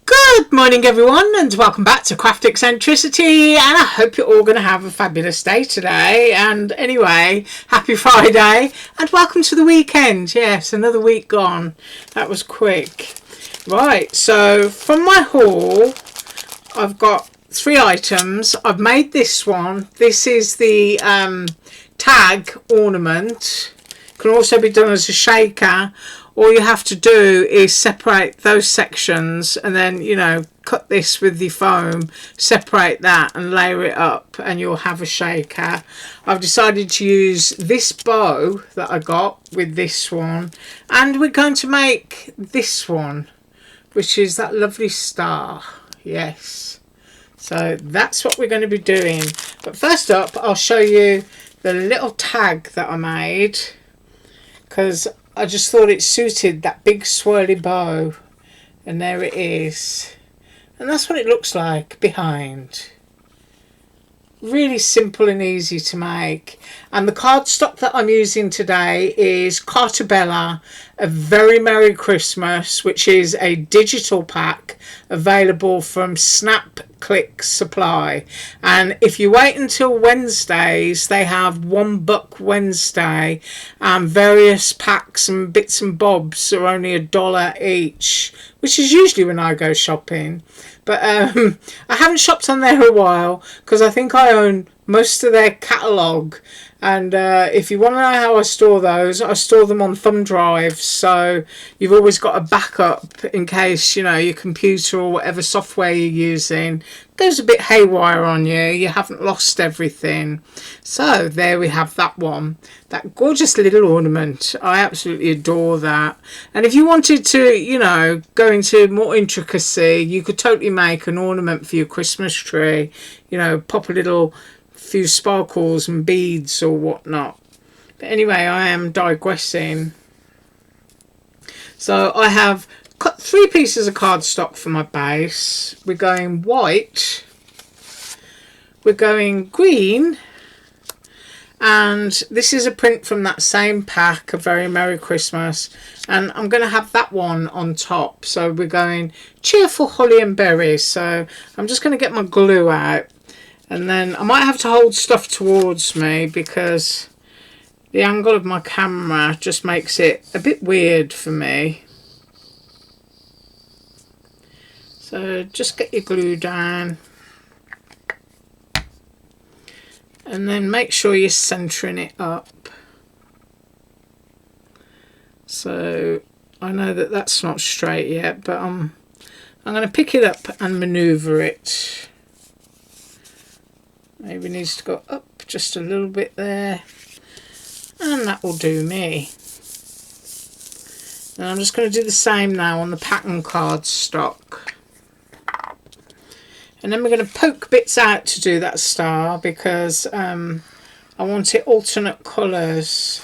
Good morning everyone, and welcome back to Craft Eccentricity, and I hope you're all going to have a fabulous day today. And anyway, happy Friday and welcome to the weekend. Yes, another week gone. That was quick. Right, so from my haul I've got 3 items. I've made this one. This is the tag ornament. Can also be done as a shaker. All you have to do is separate those sections and then, you know, cut this with the foam, separate that and layer it up and you'll have a shaker. I've decided to use this bow that I got with this one, and we're going to make this one, which is that lovely star. Yes. So that's what we're going to be doing. But first up, I'll show you the little tag that I made, because I just thought it suited that big swirly bow, and there it is, and that's what it looks like behind. Really simple and easy to make. And the cardstock that I'm using today is Cartabella, A Very Merry Christmas, which is a digital pack available from Snap Click Supply. And if you wait until Wednesdays, they have $1 Wednesday, and various packs and bits and bobs are only $1 each, which is usually when I go shopping. But I haven't shopped on there a while because I think I own most of their catalogue. And if you want to know how I store those, I store them on thumb drives, so you've always got a backup in case, you know, your computer or whatever software you're using goes a bit haywire on you. You haven't lost everything. So there we have that one, that gorgeous little ornament. I absolutely adore that. And if you wanted to, you know, go into more intricacy, you could totally make an ornament for your Christmas tree. You know, pop a little few sparkles and beads or whatnot. But anyway, I am digressing. So I have cut 3 pieces of cardstock for my base. We're going white, we're going green, and this is a print from that same pack, A Very Merry Christmas, and I'm going to have that one on top. So we're going cheerful holly and berries. So I'm just going to get my glue out, and then I might have to hold stuff towards me because the angle of my camera just makes it a bit weird for me. So just get your glue down and then make sure you're centering it up. So I know that that's not straight yet, but I'm going to pick it up and maneuver it. Maybe needs to go up just a little bit there, and that will do me. And I'm just going to do the same now on the pattern cardstock. And then we're going to poke bits out to do that star because I want it alternate colours.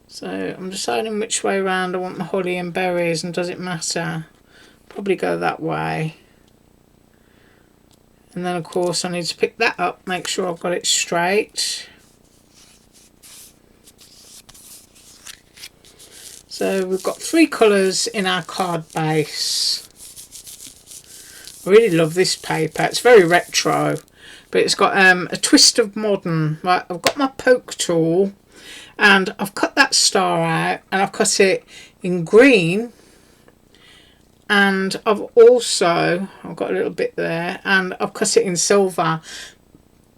So I'm deciding which way around I want my holly and berries, and does it matter? Probably go that way. And then of course I need to pick that up, make sure I've got it straight. So we've got 3 colours in our card base. I really love this paper. It's very retro, but it's got a twist of modern. Right, I've got my poke tool and I've cut that star out, and I've cut it in green, and I've got a little bit there, and I've cut it in silver.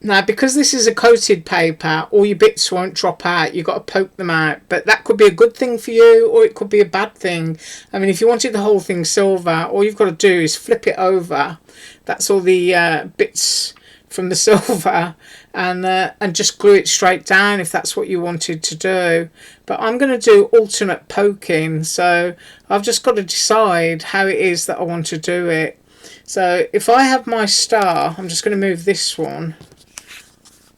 Now, because this is a coated paper, all your bits won't drop out. You've got to poke them out. But that could be a good thing for you, or it could be a bad thing. I mean, if you wanted the whole thing silver, all you've got to do is flip it over. That's all the bits from the silver, and just glue it straight down if that's what you wanted to do. But I'm going to do alternate poking, so I've just got to decide how it is that I want to do it. So if I have my star, I'm just going to move this one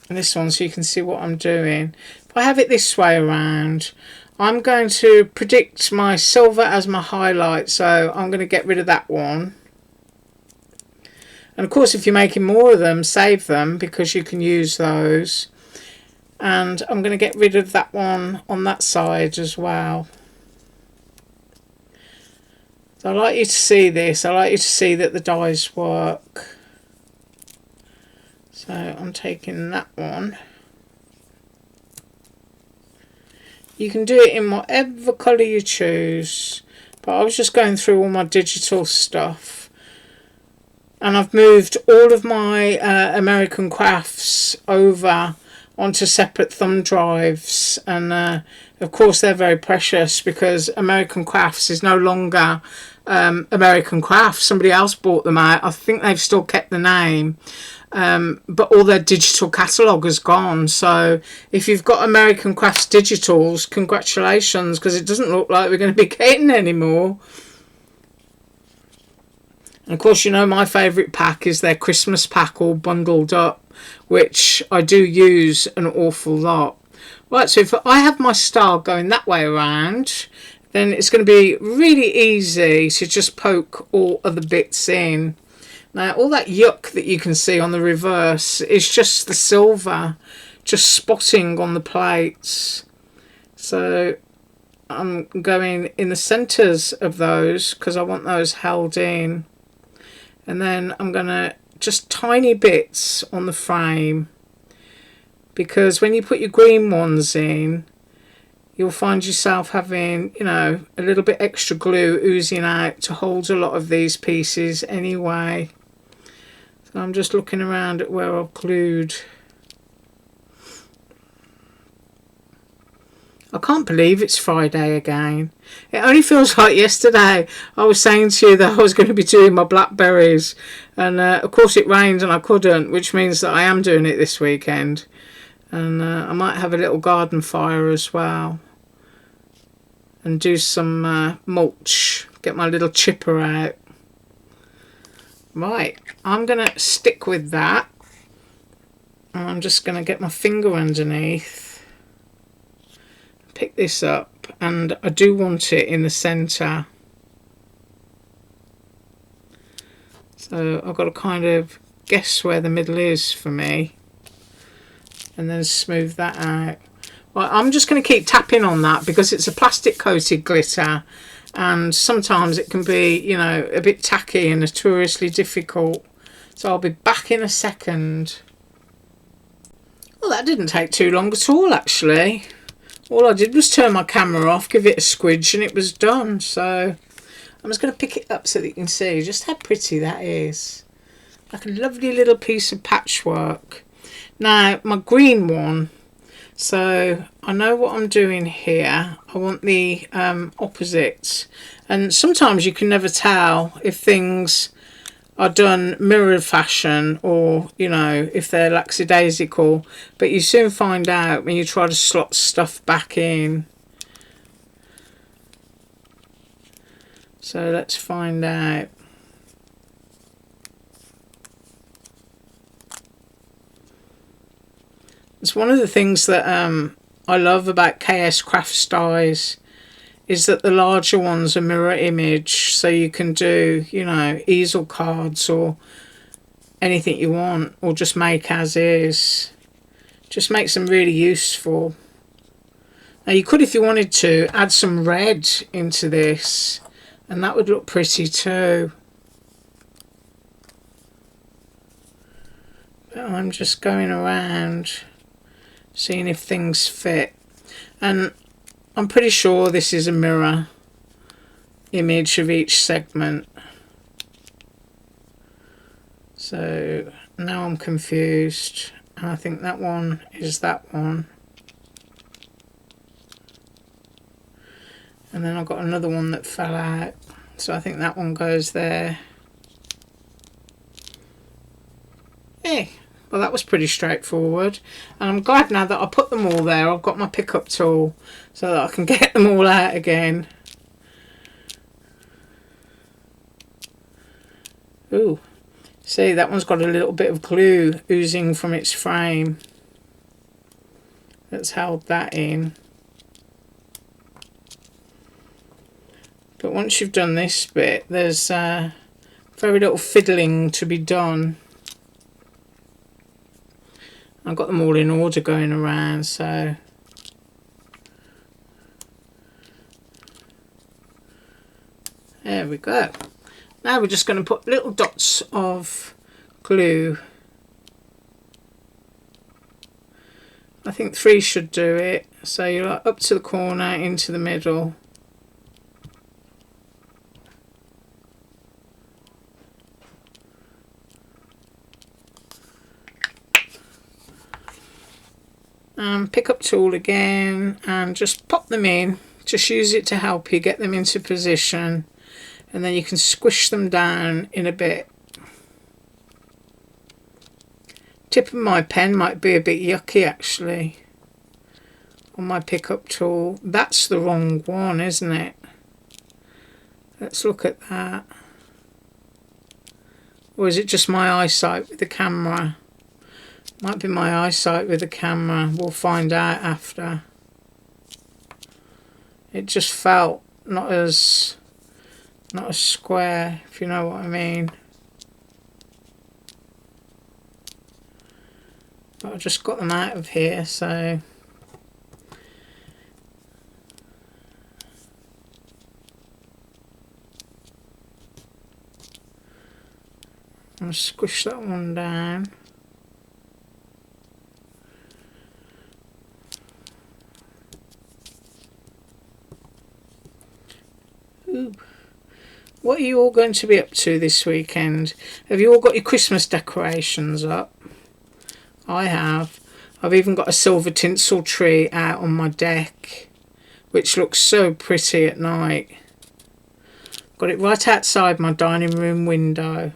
and this one so you can see what I'm doing. If I have it this way around, I'm going to predict my silver as my highlight, so I'm going to get rid of that one. And of course, if you're making more of them, save them because you can use those. And I'm going to get rid of that one on that side as well. So I like you to see this. I like you to see that the dies work. So I'm taking that one. You can do it in whatever colour you choose, but I was just going through all my digital stuff, and I've moved all of my American Crafts over onto separate thumb drives, and of course they're very precious because American Crafts is no longer American Crafts. Somebody else bought them out. I think they've still kept the name, but all their digital catalogue has gone. So if you've got American Crafts digitals, congratulations, because it doesn't look like we're going to be getting any more. And of course, you know, my favourite pack is their Christmas pack all bundled up, which I do use an awful lot. Right, so if I have my star going that way around, then it's going to be really easy to just poke all of the bits in. Now, all that yuck that you can see on the reverse is just the silver just spotting on the plates. So I'm going in the centres of those because I want those held in. And then I'm going to just tiny bits on the frame, because when you put your green ones in, you'll find yourself having, you know, a little bit extra glue oozing out to hold a lot of these pieces anyway. So I'm just looking around at where I've glued. I can't believe it's Friday again. It only feels like yesterday I was saying to you that I was going to be doing my blackberries, and of course it rained and I couldn't, which means that I am doing it this weekend. And I might have a little garden fire as well, and do some mulch, get my little chipper out. Right, I'm going to stick with that, and I'm just going to get my finger underneath, pick this up, and I do want it in the centre. So I've got to kind of guess where the middle is for me, and then smooth that out. Well, I'm just going to keep tapping on that because it's a plastic coated glitter, and sometimes it can be, you know, a bit tacky and notoriously difficult. So I'll be back in a second. Well, that didn't take too long at all, actually. All I did was turn my camera off, give it a squidge, and it was done. So I'm just going to pick it up so that you can see just how pretty that is. Like a lovely little piece of patchwork. Now, my green one, so I know what I'm doing here. I want the opposite. And sometimes you can never tell if things are done mirror fashion or, you know, if they're lackadaisical, but you soon find out when you try to slot stuff back in. So let's find out. It's one of the things that I love about KS Crafts dies, is that the larger ones are mirror image, so you can do, you know, easel cards or anything you want, or just make as is. Just makes them really useful. Now you could, if you wanted to, add some red into this, and that would look pretty too. But I'm just going around seeing if things fit, and I'm pretty sure this is a mirror image of each segment. So now I'm confused, and I think that one is that one, and then I've got another one that fell out, so I think that one goes there. Hey, well, that was pretty straightforward, and I'm glad now that I put them all there. I've got my pickup tool so that I can get them all out again. Ooh, see, that one's got a little bit of glue oozing from its frame that's held that in. But once you've done this bit, there's very little fiddling to be done. I've got them all in order going around, so there we go. Now we're just going to put little dots of glue. I think 3 should do it. So you're like up to the corner, into the middle. Pick up tool again and just pop them in. Just use it to help you get them into position, and then you can squish them down in a bit. Tip of my pen might be a bit yucky actually on my pickup tool. That's the wrong one, isn't it? Let's look at that. Or is it just my eyesight with the camera? Might be my eyesight with the camera. We'll find out after. It just felt not as square, if you know what I mean. But I just got them out of here, so I'll squish that one down. Ooh. What are you all going to be up to this weekend? Have you all got your Christmas decorations up? I have. I've even got a silver tinsel tree out on my deck, which looks so pretty at night. Got it right outside my dining room window,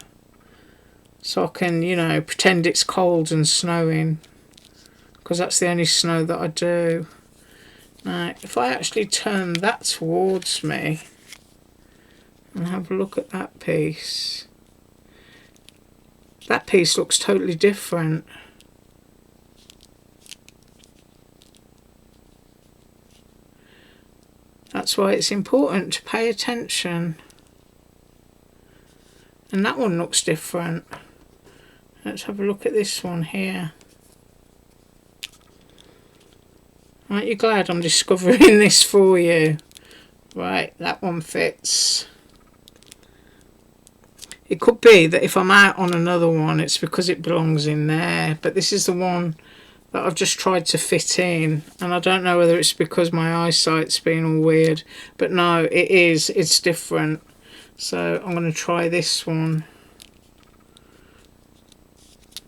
so I can, you know, pretend it's cold and snowing, because that's the only snow that I do. Now, if I actually turn that towards me and have a look at that piece looks totally different. That's why it's important to pay attention. And that one looks different. Let's have a look at this one here. Aren't you glad I'm discovering this for you? Right, that one fits. It could be that if I'm out on another one, it's because it belongs in there. But this is the one that I've just tried to fit in. And I don't know whether it's because my eyesight's been all weird. But no, it is. It's different. So I'm going to try this one.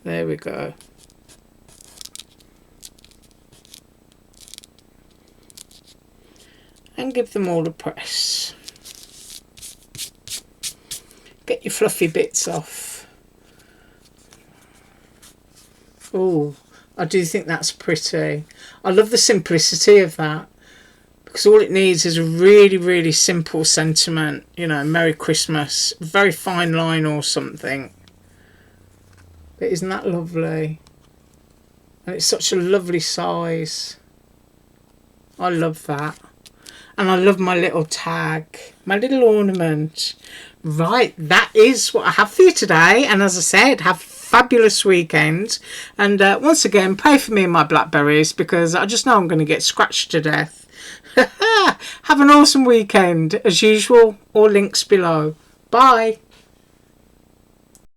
There we go. And give them all a press. Get your fluffy bits off. Oh, I do think that's pretty. I love the simplicity of that, because all it needs is a really, really simple sentiment. You know, Merry Christmas, very fine line or something. But isn't that lovely? And it's such a lovely size. I love that. And I love my little tag, my little ornament. Right, that is what I have for you today. And as I said, have a fabulous weekend. And once again, pray for me and my blackberries, because I just know I'm going to get scratched to death. Have an awesome weekend. As usual, all links below. Bye.